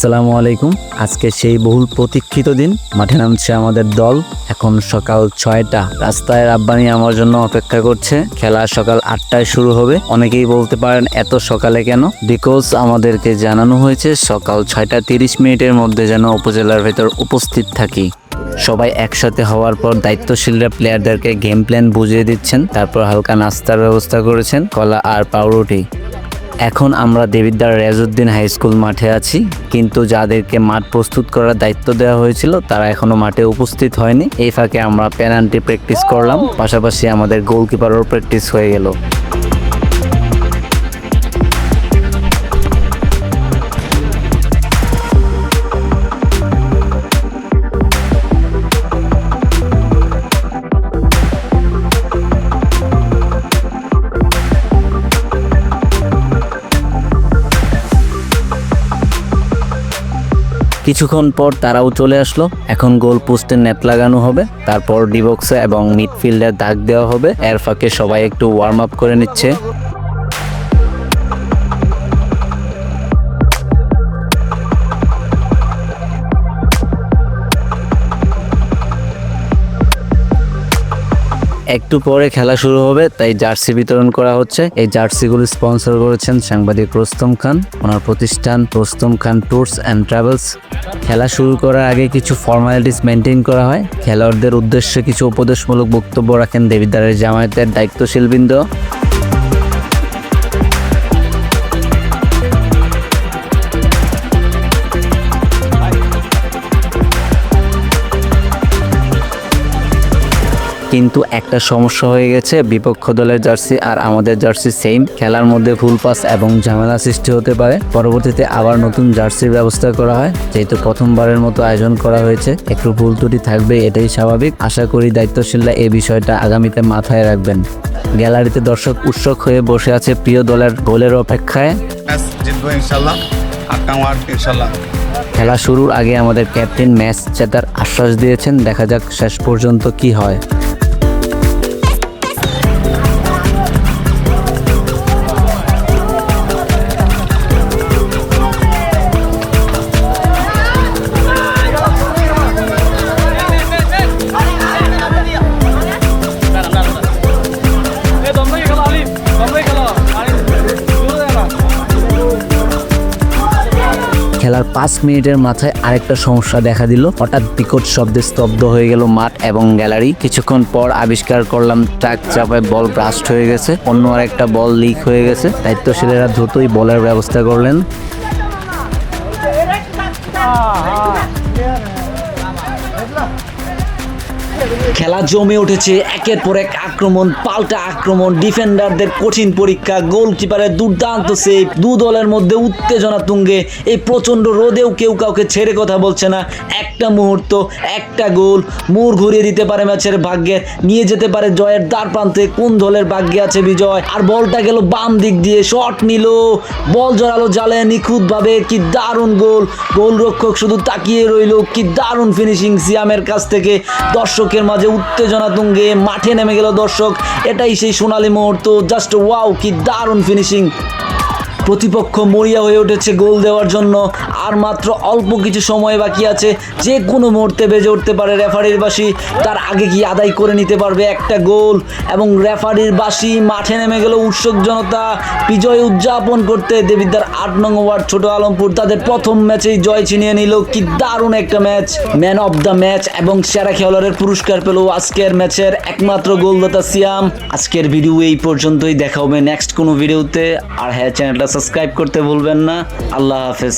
আসসালামু আলাইকুম। আজকে সেই বহুল প্রতীক্ষিত দিন, মাঠে নামছে আমাদের দল। এখন সকাল 6টা। রাস্তায় রাব্বানি আমার জন্য অপেক্ষা করছে। খেলা সকাল 8টায় শুরু হবে। অনেকেই বলতে পারেন এত সকালে কেন? বিকজ আমাদেরকে জানানো হয়েছে সকাল 6:30 মধ্যে যেন উপজেলার ভেতর উপস্থিত থাকি। সবাই একসাথে হওয়ার পর দায়িত্বশীলরা প্লেয়ারদেরকে গেম প্ল্যান বুঝিয়ে দিচ্ছেন, তারপর হালকা নাস্তার ব্যবস্থা করেছেন, কলা আর পাউরুটি। এখন আমরা দেবিদ্বার রেজউদ্দিন হাই স্কুল মাঠে আছি, কিন্তু যাদেরকে মাঠ প্রস্তুত করার দায়িত্ব দেওয়া হয়েছিল তারা এখনো মাঠে উপস্থিত হয়নি। এই ফাঁকে আমরা পেনাল্টি প্র্যাকটিস করলাম, পাশাপাশি আমাদের গোলকিপারও প্র্যাকটিস হয়ে গেল। কিছুক্ষণ পর তারাও চলে আসলো। এখন গোল পোস্টে নেট লাগানো হবে, তারপর ডিবক্সে এবং মিডফিল্ডে দাগ দেওয়া হবে। এর ফাঁকে সবাই একটু ওয়ার্ম আপ করে নিচ্ছে। একটু পরে খেলা শুরু হবে, তাই জার্সি বিতরণ করা হচ্ছে। এই জার্সিগুলো স্পন্সর করেছেন সাংবাদিক রুস্তম খান, ওনার প্রতিষ্ঠান রুস্তম খান ট্যুরস অ্যান্ড ট্রাভেলস। খেলা শুরু করার আগে কিছু ফর্মালিটিস মেনটেন করা হয়। খেলোয়াড়দের উদ্দেশ্যে কিছু উপদেশমূলক বক্তব্য রাখেন দেবিদ্বারের জামায়াতের দায়িত্বশীলবৃন্দ। কিন্তু একটা সমস্যা হয়ে গেছে, বিপক্ষ দলের জার্সি আর আমাদের জার্সি সেম। খেলার মধ্যে ফুল পাস এবং ঝামেলা সৃষ্টি হতে পারে। পরবর্তীতে আবার নতুন জার্সির ব্যবস্থা করা হয়। যেহেতু প্রথমবারের মতো আয়োজন করা হয়েছে, একটু ভুল ত্রুটি থাকবে, এটাই স্বাভাবিক। আশা করি দায়িত্বশীলরা এই বিষয়টা আগামীতে মাথায় রাখবেন। গ্যালারিতে দর্শক উৎসুক হয়ে বসে আছে প্রিয় দলের গোলের অপেক্ষায়। খেলা শুরুর আগে আমাদের ক্যাপ্টেন ম্যাচ জেতার আশ্বাস দিয়েছেন। দেখা যাক শেষ পর্যন্ত কি হয়। খেলার 5 মিনিটের মাথায় আরেকটা সমস্যা দেখা দিল। হঠাৎ বিকট শব্দে স্তব্ধ হয়ে গেল মাঠ এবং গ্যালারি। কিছুক্ষণ পর আবিষ্কার করলাম ট্রাক চাপায় বল ব্রাস্ট হয়ে গেছে, অন্য আরেকটা বল লিক হয়ে গেছে। দায়িত্বশীলেরা দ্রুতই বলের ব্যবস্থা করলেন। খেলা জমে উঠেছে, একের পর এক আক্রমণ, পাল্টা আক্রমণ, ডিফেন্ডারদের কঠিন পরীক্ষা, গোলকিপারের দুর্দান্ত সেভ। দু দলের মধ্যে উত্তেজনা তুঙ্গে। এই প্রচন্ড রোদেও কেউ কাউকে ছেড়ে কথা বলছে না। একটা মুহূর্ত, একটা গোল মোড় ঘুরিয়ে দিতে পারে ম্যাচের ভাগ্যে, নিয়ে যেতে পারে জয়ের দ্বার প্রান্তে। কোন দলের ভাগ্যে আছে বিজয়? আর বলটা গেল বাম দিক দিয়ে, শট নিল, বল জড়ালো জালে নিখুঁতভাবে। কি দারুণ গোল! গোলরক্ষক শুধু তাকিয়ে রইল। কি দারুণ ফিনিশিং সিয়ামের কাছ থেকে। দর্শকের মাঝে উত্তেজনা তুঙ্গে, মাঠে নেমে গেল দর্শক। এটাই সেই সোনালী মুহূর্ত। জাস্ট ওয়াও, কি দারুণ ফিনিশিং! প্রতিপক্ষ মরিয়া হয়ে উঠেছে গোল দেওয়ার জন্য। আর মাত্র অল্প কিছু সময় বাকি আছে, যে কোনো মুহূর্তে বেজে উঠতে পারে রেফারির বাঁশি। তার আগে কি আদায় করে নিতে পারবে একটা গোল? এবং রেফারির বাঁশি, মাঠে নেমে গেল উৎসুক জনতা বিজয় উদযাপন করতে। দেবিদ্বার 8 নং ওয়ার্ড ছোট আলমপুর তাদের প্রথম ম্যাচেই জয় ছিনিয়ে নিল। কি দারুণ একটা match! Man of the match এবং সেরা খেলোয়াড়ের পুরস্কার পেল আজকের ম্যাচের একমাত্র গোলদাতা সিয়াম। আজকের ভিডিও এই পর্যন্তই, দেখা হবে নেক্সট কোনো ভিডিওতে। আর হ্যাঁ, চ্যানেলটা সাবস্ক্রাইব করতে ভুলবেন না। আল্লাহ হাফেজ।